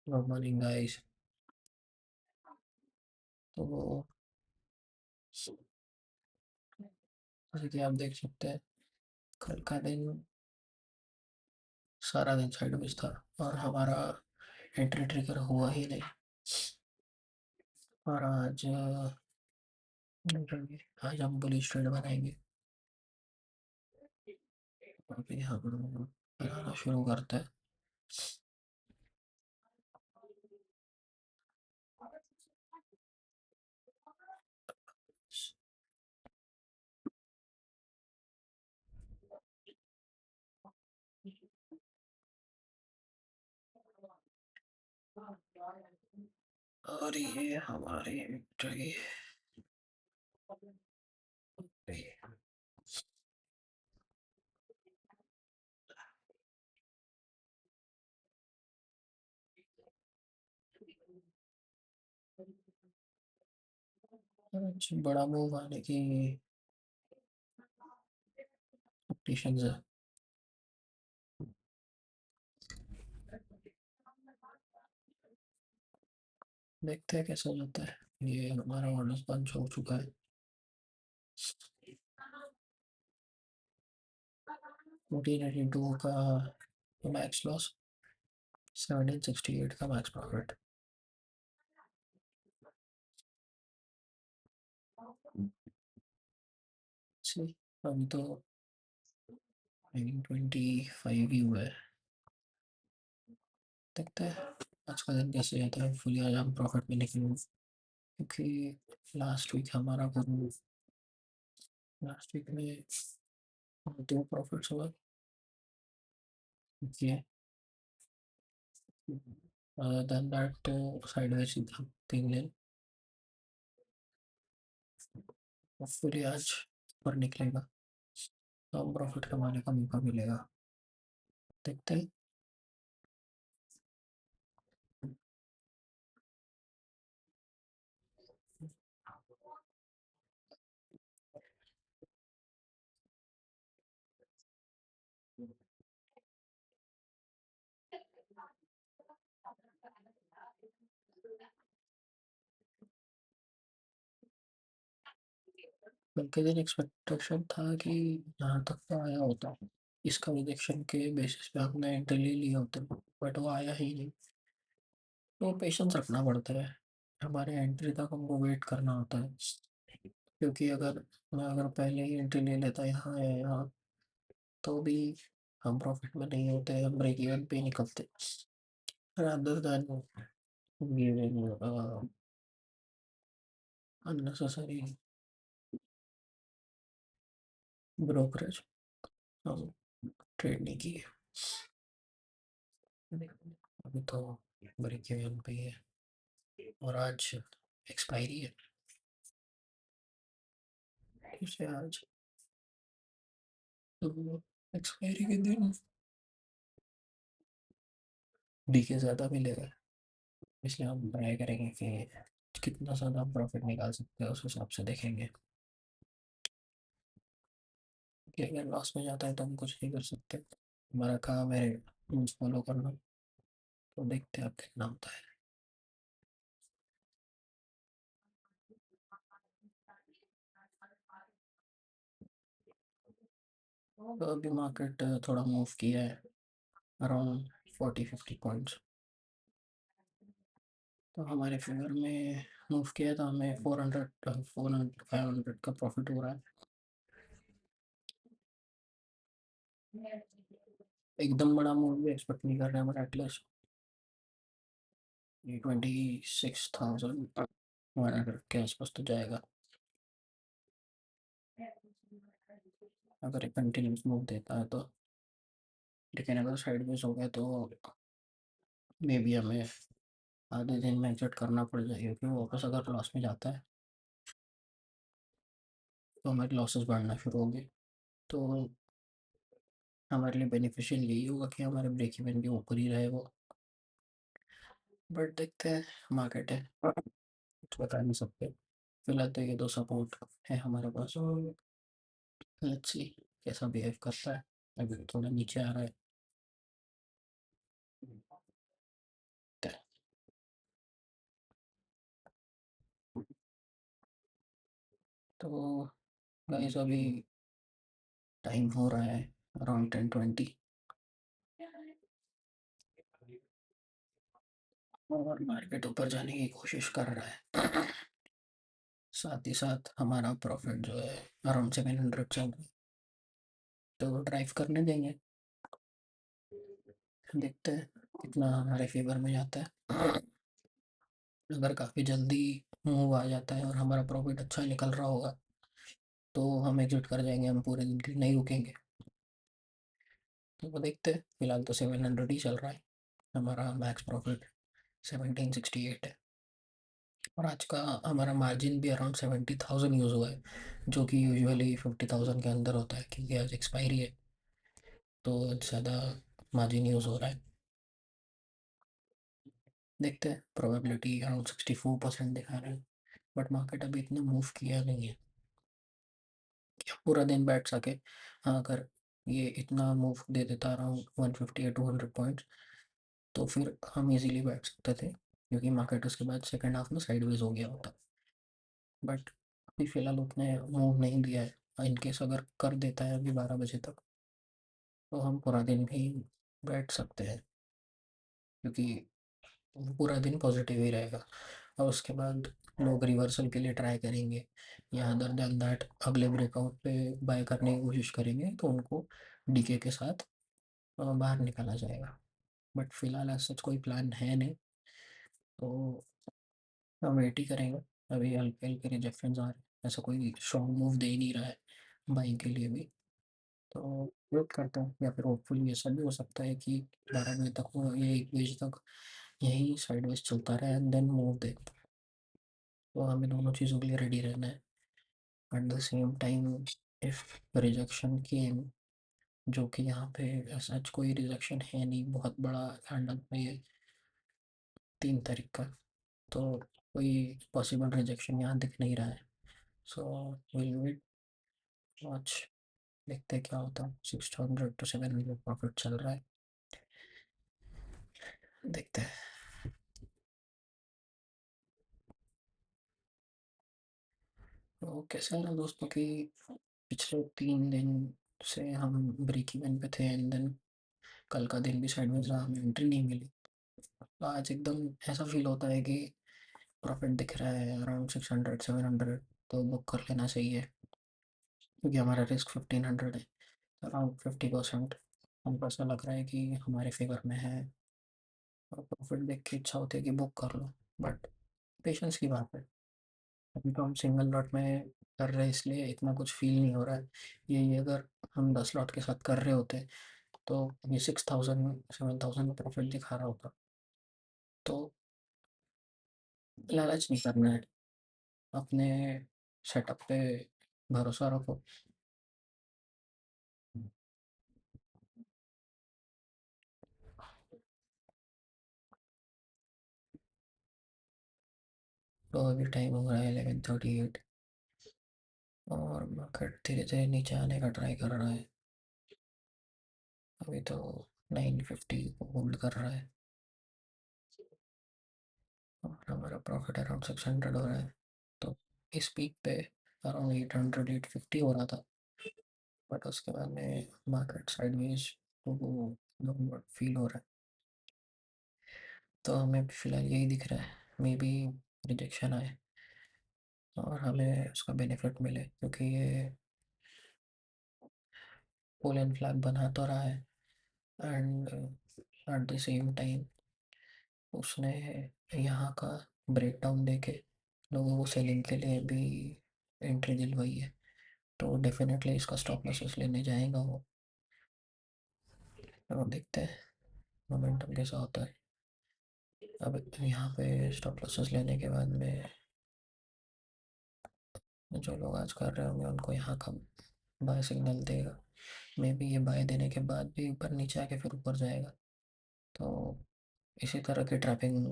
Good morning guys. तो जैसे कि आप देख सकते हैं, कल का दिन सारा दिन साइडवेज था और हमारा एंट्री ट्रिगर हुआ ही नहीं। और आज हम बुलिश ट्रेड बनाएंगे। अभी हम बनाना शुरू करते हैं। और ये हमारी एंट्री बड़ा मूव आने की एक्सपेक्टेशंस है। देखते हैं कैसा जाता है। ये हमारा ऑर्डर पंच हो चुका है। 1482 का मैक्स लॉस, 1768 का मैक्स प्रॉफिट। अभी तो 25 ही हुआ है। देखते हैं आज का दिन कैसे जाता है। फुली आज हम प्रॉफिट में निकलेंगे क्योंकि लास्ट वीक हमारा कुछ लास्ट वीक में दो प्रॉफिट्स हुआ। ये देन दैट साइडवेज था 3 दिन। फुली आज पर निकलेगा तो हम प्रॉफिट कमाने का मौका मिलेगा। देखते हैं। कल के दिन एक्सपेक्टेशन था कि यहाँ तक तो आया होता। इसका रिजेक्शन के बेसिस पे हमने एंट्री ले लिया होता, बट वो आया ही नहीं। तो पेशेंस रखना पड़ता है। हमारे एंट्री तक हमको वेट करना होता है, क्योंकि अगर पहले ही एंट्री ले लेता यहाँ या यहाँ तो भी हम प्रॉफिट में नहीं होते, हम ब्रेक इवन पे ही निकलते। rather than giving unnecessary brokerage, हम ट्रेड नहीं किए। अभी तो ब्रेक इवन पे ही है और आज एक्सपायरी है। इसे आज तो एक्सपायरी के दिन डीके ज़्यादा मिलेगा, इसलिए हम ट्राई करेंगे कि कितना ज़्यादा हम प्रॉफिट निकाल सकते हैं, उस हिसाब से देखेंगे। कि अगर लॉस में जाता है तो हम कुछ नहीं कर सकते। हमारा काम है रूल्स फॉलो करना। तो देखते हैं अब कितना होता है। तो अभी मार्केट थोड़ा मूव किया है, अराउंड 40-50 पॉइंट्स। तो हमारे फिगर में मूव किया था, हमें 400 500 का प्रॉफिट हो रहा है। एकदम बड़ा मूव भी एक्सपेक्ट नहीं कर रहे हैं, बट एटलीस्ट 26,100 के आसपास तो जाएगा अगर एक कंटिन्यूस मूव देता है तो। लेकिन अगर साइडवेज हो गया तो मे बी हमें आधे दिन में एग्जिट करना पड़ जाएगा, क्योंकि वो वापस अगर लॉस में जाता है तो हमारे लॉसेस बढ़ना शुरू होंगे। तो हमारे लिए बेनिफिशियल यही होगा कि हमारे ब्रेक इवन के ऊपर ही रहे वो। बट देखते हैं, मार्केट है, कुछ बता नहीं सकते। फिलहाल तो ये दो सपोर्ट है हमारे पास। लेट्स सी कैसा बिहेव करता है। अभी थोड़ा नीचे आ रहा है। तो गाइस अभी टाइम हो रहा है अराउंड 10:20 और मार्केट ऊपर जाने की कोशिश कर रहा है। साथ ही साथ हमारा प्रॉफिट जो है अराउंड 700 चल रहा है, तो ड्राइव करने देंगे। देखते हैं कितना हमारे फेवर में जाता है। अगर काफ़ी जल्दी मूव आ जाता है और हमारा प्रॉफिट अच्छा निकल रहा होगा तो हम एग्जिट कर जाएंगे, हम पूरे दिन के लिए नहीं रुकेंगे। तो वो देखते हैं, फिलहाल तो 700 ही चल रहा है। हमारा मैक्स प्रॉफिट 1768 है और आज का हमारा मार्जिन भी अराउंड 70,000 यूज़ हुआ है, जो कि यूजुअली 50,000 के अंदर होता है क्योंकि आज एक्सपायरी है तो ज़्यादा मार्जिन यूज़ हो रहा है। देखते हैं, प्रोबेबिलिटी अराउंड 64% दिखा रहा है, बट मार्केट अभी इतना मूव किया नहीं है कि हम पूरा दिन बैठ सके। हाँ, अगर ये इतना मूव दे देता अराउंड 150 या 200 पॉइंट्स तो फिर हम इजीली बैठ सकते थे क्योंकि मार्केट उसके बाद सेकेंड हाफ में साइडवेज हो गया होता। बट अभी फ़िलहाल उसने मूव नहीं दिया है। इन केस अगर कर देता है अभी 12 बजे तक तो हम पूरा दिन भी बैठ सकते हैं क्योंकि वो पूरा दिन पॉजिटिव ही रहेगा। और उसके बाद लोग रिवर्सल के लिए ट्राई करेंगे या अदर देन दैट अगले ब्रेकआउट पे बाय करने की कोशिश करेंगे तो उनको डीके के साथ बाहर निकाला जाएगा। बट फिलहाल ऐसा सच कोई प्लान है नहीं, तो हम वेट ही करेंगे। अभी हल्के हल्के रिजेक्शंस आ रहे हैं, ऐसा कोई स्ट्रॉन्ग मूव दे ही नहीं रहा है बाइंग के लिए भी। तो वेट करते हैं, या फिर होपफुली ऐसा भी हो सकता है कि 12 बजे तक वो या 1 बजे तक यही साइडवेज चलता रहे एंड देन मूव दे। तो हमें दोनों चीज़ों के लिए रेडी रहना है। At the same time if rejection came, जो कि यहाँ पे सच कोई रिजेक्शन है नहीं बहुत बड़ा कैंडल पे ये 3 तारीख का, तो कोई पॉसिबल रिजेक्शन यहाँ दिख नहीं रहा है। सो विल वेट, वॉच, देखते हैं क्या होता है। 600 to 700 प्रॉफिट चल रहा है, देखते हैं। तो कैसा रहा दोस्तों कि पिछले 3 दिन से हम ब्रेक इवन पे थे एंड देन कल का दिन भी साइडवेज रहा, हमें एंट्री नहीं मिली। तो आज एकदम ऐसा फील होता है कि प्रॉफिट दिख रहा है अराउंड 600 700, तो बुक कर लेना चाहिए क्योंकि हमारा रिस्क 1500 है, अराउंड 50%। हमको ऐसा लग रहा है कि हमारे फेवर में है और प्रॉफिट देख के इच्छा होती है कि बुक कर लो, बट पेशेंस की बात है। अभी तो हम सिंगल लॉट में कर रहे हैं इसलिए इतना कुछ फील नहीं हो रहा है। यही अगर हम 10 लॉट के साथ कर रहे होते तो ये 6,000 7,000 का प्रॉफिट दिखा रहा होता। तो लालच नहीं करना है, अपने सेटअप पे भरोसा रखो। तो अभी टाइम हो रहा है 11:38 और मार्केट धीरे धीरे नीचे आने का ट्राई कर रहा है। अभी तो 950 को होल्ड कर रहा है और हमारा प्रॉफिट अराउंड 600 हो रहा है। तो इस पीक पे अराउंड 800 850 हो रहा था, बट उसके बाद में मार्केट साइडवेज तो वो डाउनवर्ड फील हो रहा है। तो हमें फिलहाल यही दिख रहा है, मे बी रिजेक्शन आए और हमें उसका बेनिफिट मिले क्योंकि ये पोल एंड फ्लैग बना तो रहा है and eight the same time उसने यहाँ का ब्रेकडाउन देके लोगों को सेलिंग के लिए भी एंट्री दिलवाई है। तो डेफिनेटली इसका स्टॉप लॉसेस लेने जाएगा वो। और देखते हैं मोमेंटम कैसा होता है। अब यहाँ पे स्टॉप लॉसेस लेने के बाद में जो लोग आज कर रहे होंगे उनको यहाँ का बाय सिग्नल देगा। मे बी ये बाय देने के बाद भी ऊपर नीचे आके फिर ऊपर जाएगा। तो इसी तरह की ट्रैपिंग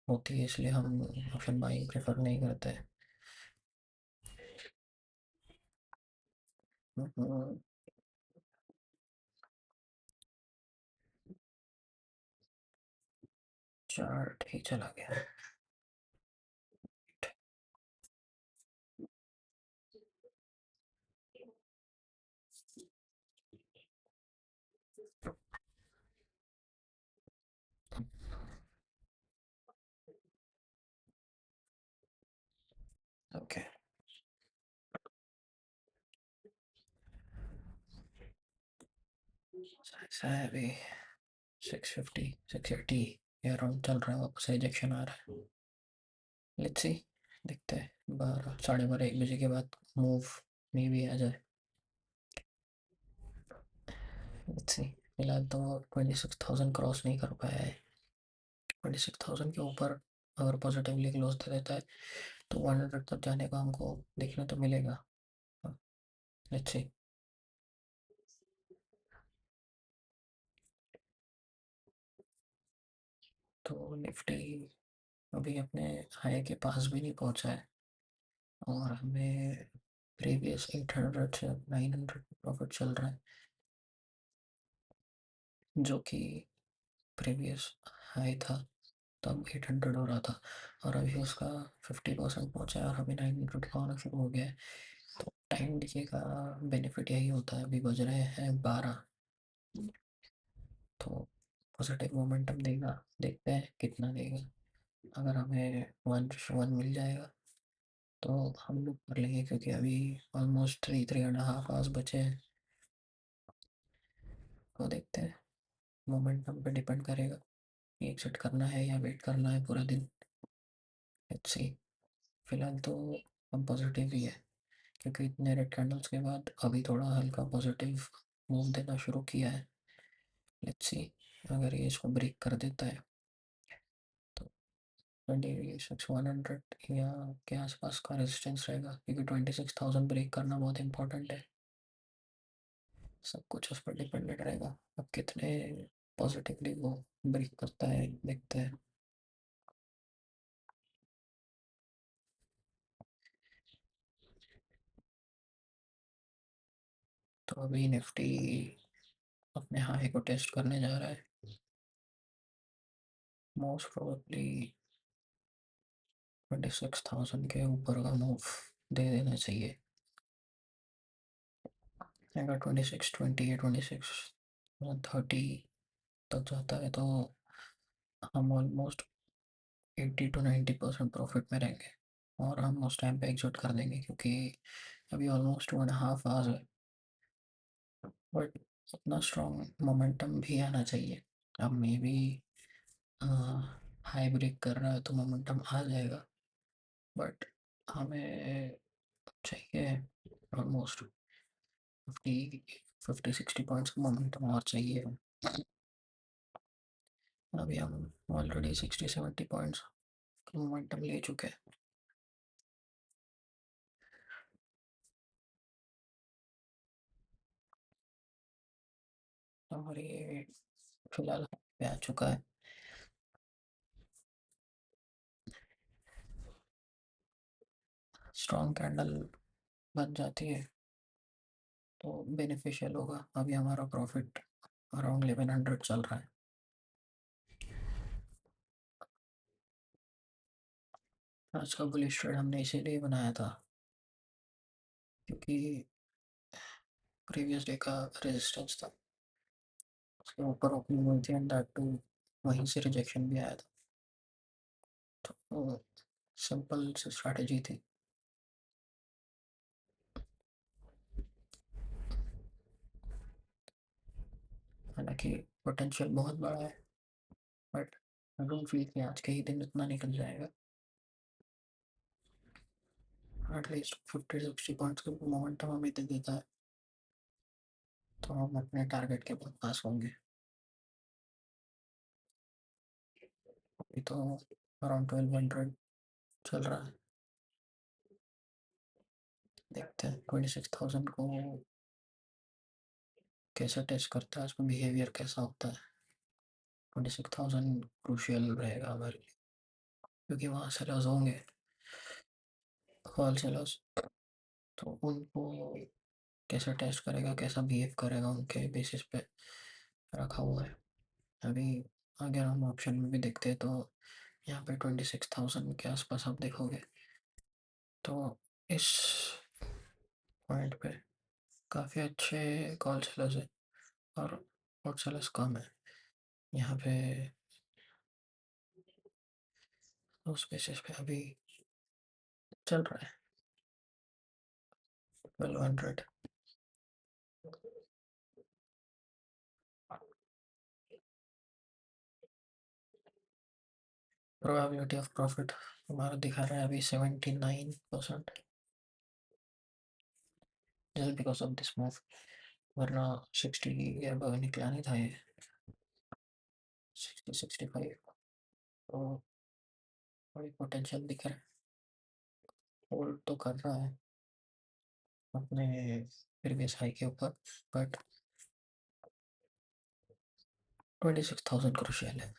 होती है, इसलिए हम ऑप्शन बाइंग प्रेफर नहीं करते हैं। हम्म, चार्ट ही चला गया। ऐसा है अभी 650 680 ये अराउंड चल रहा है, वापस रिजेक्शन आ रहा है। लेट्स सी, देखते हैं 12 12:30 1 बजे के बाद मूव में भी आ जाए। लेट्स सी, फिलहाल तो 26,000 क्रॉस नहीं कर पाया है। 26,000 के ऊपर अगर पॉजिटिवली क्लोज दे देता है तो 100 तक जाने का हमको देखने तो मिलेगा। Let's see. तो निफ्टी अभी अपने हाई के पास भी नहीं पहुंचा है और हमें प्रीवियस 800 से 900 प्रॉफिट चल रहा है, जो कि प्रीवियस हाई था तब 800 हो रहा था और अभी उसका 50% पहुंचा है और अभी 900 का होना शुरू हो गया है। तो टाइम डिके का बेनिफिट यही होता है। अभी बज रहे हैं 12, तो पॉजिटिव मोमेंटम देगा, देखते हैं कितना देगा। अगर हमें 1:1 मिल जाएगा तो हम लोग कर लेंगे, क्योंकि अभी ऑलमोस्ट 3.5 आवर्स बचे हैं। तो देखते हैं, मोमेंटम पे डिपेंड करेगा कि एग्जिट करना है या वेट करना है पूरा दिन। Let's see. फिलहाल तो हम पॉजिटिव ही है, क्योंकि इतने रेड कैंडल्स के बाद अभी थोड़ा हल्का पॉजिटिव मूव देना शुरू किया है। लेट्स सी, अगर ये इसको ब्रेक कर देता है तो 26,100 या के आसपास का रेजिस्टेंस रहेगा, क्योंकि 26,000 ब्रेक करना बहुत इंपॉर्टेंट है। सब कुछ उस पर डिपेंडेंट रहेगा, अब कितने पॉजिटिवली वो ब्रेक करता है, देखते हैं। तो अभी निफ्टी अपने हाई को टेस्ट करने जा रहा है। मोस्ट प्रोबेबली 26,000 के ऊपर का मूव दे देना चाहिए। अगर 2620 या 2630 तक जाता है तो हम ऑलमोस्ट 80 to 90% प्रॉफिट में रहेंगे और हम उस टाइम पे एग्जिट कर देंगे, क्योंकि अभी ऑलमोस्ट 2.5 आवर्स है। बट उतना स्ट्रॉन्ग मोमेंटम भी आना चाहिए। अब मे बी हाई ब्रेक कर रहा है तो मोमेंटम आ जाएगा, बट हमें चाहिए ऑलमोस्ट 50 50 60 पॉइंट्स का मोमेंटम और चाहिए। अभी हम ऑलरेडी 60 70 पॉइंट्स का मोमेंटम ले चुके हैं। और ये फिलहाल पे आ चुका है। स्ट्रॉन्ग कैंडल बन जाती है तो बेनिफिशियल होगा। अभी हमारा प्रॉफिट अराउंड 1100 चल रहा है। आज का बुलिश ट्रेड हमने इसीलिए बनाया था, क्योंकि प्रीवियस डे का रेजिस्टेंस था, उसके ऊपर ओपनिंग हुई थी एंड दैट टू वहीं से रिजेक्शन भी आया था। तो सिंपल सी स्ट्रैटेजी थी। हालांकि पोटेंशियल बहुत बड़ा है, बट आई डोंट फील कि आज के ही दिन इतना निकल जाएगा। एटलीस्ट 50 60 पॉइंट्स का मोमेंटम हमें दे देता है तो हम अपने टारगेट के बहुत पास होंगे। अभी तो अराउंड 1200 चल रहा है। देखते हैं 26,000 को कैसे टेस्ट करता है, उसका बिहेवियर कैसा होता है। 26,000 क्रूशियल रहेगा हमारे लिए, क्योंकि वहाँ सेलर्स होंगे, होल सेलर्स। तो उनको कैसे टेस्ट करेगा, कैसा बिहेव करेगा, उनके बेसिस पे रखा हुआ है। अभी अगर हम ऑप्शन में भी देखते हैं तो यहाँ पे 26,000 के आसपास आप देखोगे तो इस पॉइंट पे काफ़ी अच्छे कॉल सेलर्स है और पुट सेलर्स कम है यहाँ पे। उस बेसिस पे अभी चल रहा है 1200। प्रोबेबिलिटी ऑफ प्रॉफिट हमारा दिखा रहा है अभी 79%, just because of this move, वरना 60 के अब निकला नहीं था ये, 60-65। तो बड़ी पोटेंशियल दिख रहा है, होल्ड तो कर रहा है अपने प्रीवियस हाई के ऊपर, बट 26,000 क्रुशियल है।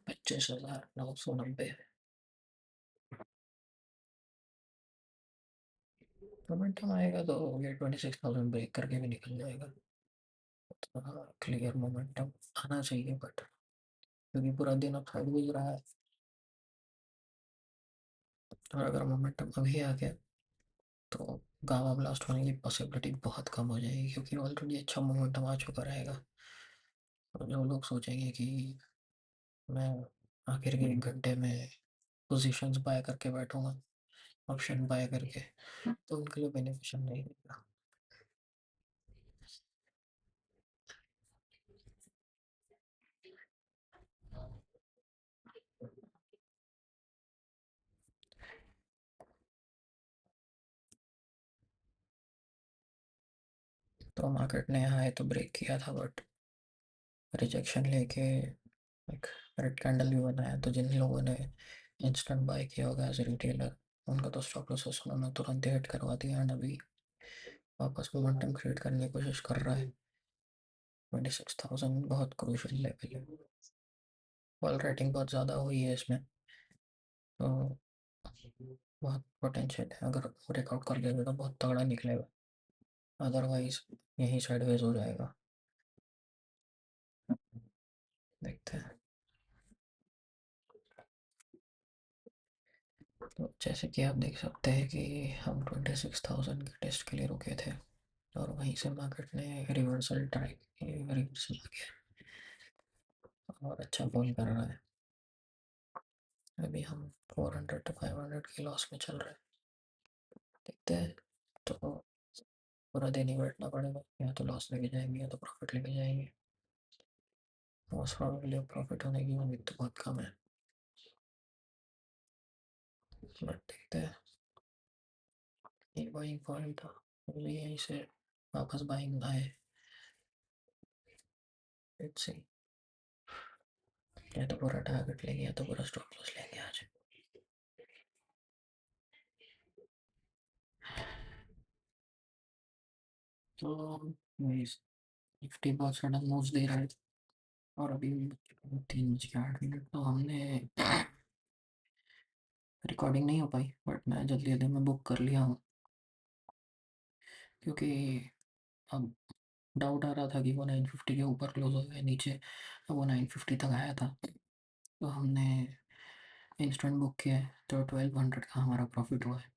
$25,990। मोमेंटम आएगा तो ये 26,000 ब्रेक करके भी निकल जाएगा। हाँ, क्लियर मोमेंटम आना चाहिए, बट क्योंकि पूरा दिन अब साइड गुजर रहा है, और अगर मोमेंटम अभी आ गया तो गामा ब्लास्ट होने की पॉसिबिलिटी बहुत कम हो जाएगी, क्योंकि ऑलरेडी अच्छा मोमेंटम आ चुका रहेगा। और जो लोग सोचेंगे कि मैं आखिर के 1 घंटे में पोजीशंस बाय करके बैठूंगा, ऑप्शन बाय करके, तो उनके लिए बेनिफिशियल नहीं रहेगा। तो मार्केट ने यहाँ तो ब्रेक किया था, बट रिजेक्शन लेके एक रेड कैंडल भी बनाया, तो जिन लोगों ने इंस्टेंट बाय किया होगा एज ए रिटेलर, उनका तो स्टॉप लॉसेस उन्होंने तुरंत ही हिट करवा दिया, एंड अभी वापस मोमेंटम क्रिएट करने की कोशिश कर रहा है। 26,000 बहुत क्रूशियल लेवल है, बॉल राइटिंग बहुत ज़्यादा हुई है इसमें, तो बहुत पोटेंशियल है। अगर ब्रेकआउट कर देगा तो बहुत तगड़ा निकलेगा, अदरवाइज यही साइडवेज हो जाएगा। देखते हैं। तो जैसे कि आप देख सकते हैं कि हम 26,000 के टेस्ट के लिए रुके थे, और वहीं से मार्केट ने रिवर्सल ट्राई रिवर्सल आ गया और अच्छा फॉल कर रहा है। अभी हम 400 to 500 की लॉस में चल रहे हैं। देखते हैं, तो पूरा दिन ही बैठना पड़ेगा, या तो लॉस लेके जाएंगे या तो प्रॉफिट लेके जाएंगे। मोस्ट प्रोबेबली प्रॉफिट होने की उम्मीद तो बहुत कम है, बट देखते हैं। ये बाइंग पॉइंट था, मुझे यहीं से वापस बाइंग आए। लेट्स सी, या तो पूरा टारगेट लेंगे या तो पूरा स्टॉप लॉस लेंगे आज। तो निफ्टी बहुत सडन मूव्स दे रहा है, और अभी 3:08, तो हमने रिकॉर्डिंग नहीं हो पाई, बट मैं जल्दी जल्दी में बुक कर लिया हूँ, क्योंकि अब डाउट आ रहा था कि वो 950 के ऊपर क्लोज हो गया, नीचे वो 950 तक आया था, तो हमने इंस्टेंट बुक किया है, तो 1200 का हमारा प्रॉफिट हुआ है।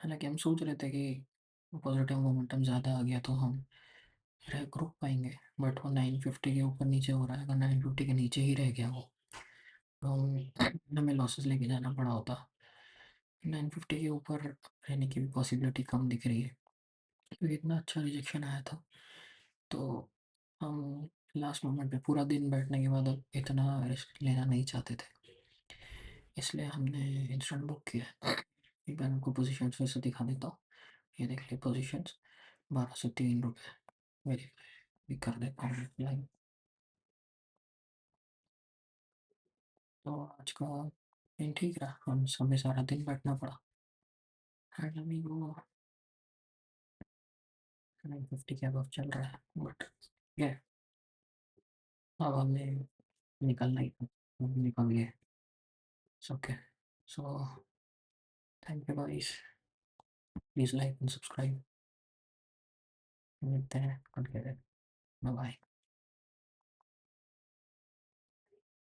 हालांकि हम सोच रहे थे कि पॉजिटिव मोमेंटम ज़्यादा आ गया तो हम रुक पाएंगे, बट वो 950 के ऊपर नीचे हो रहा है, अगर 950 के नीचे ही रह गया वो, तो हमें लॉसेस लेके जाना पड़ा होता। 950 के ऊपर रहने की भी पॉसिबिलिटी कम दिख रही है, क्योंकि इतना अच्छा रिजेक्शन आया था, तो हम लास्ट मोमेंट पे पूरा दिन बैठने के बाद अब इतना रिस्क लेना नहीं चाहते थे, इसलिए हमने इंस्टेंट बुक किया। एक बार आपको पोजीशंस फिर से दिखा देता हूँ। ये देख लीजिए पोजीशंस, 1203 रुपये वेरीफाई भी कर देता हूँ लाइन। तो आज का दिन ठीक रहा, हम हमें सारा दिन बैठना पड़ा, एंड अभी वो 950 के अब चल रहा है, बट ये अब हमें निकलना ही था, हम निकल गए। Okay, so thank you guys, please like and subscribe. मिलते हैं अगले, बाय बाय।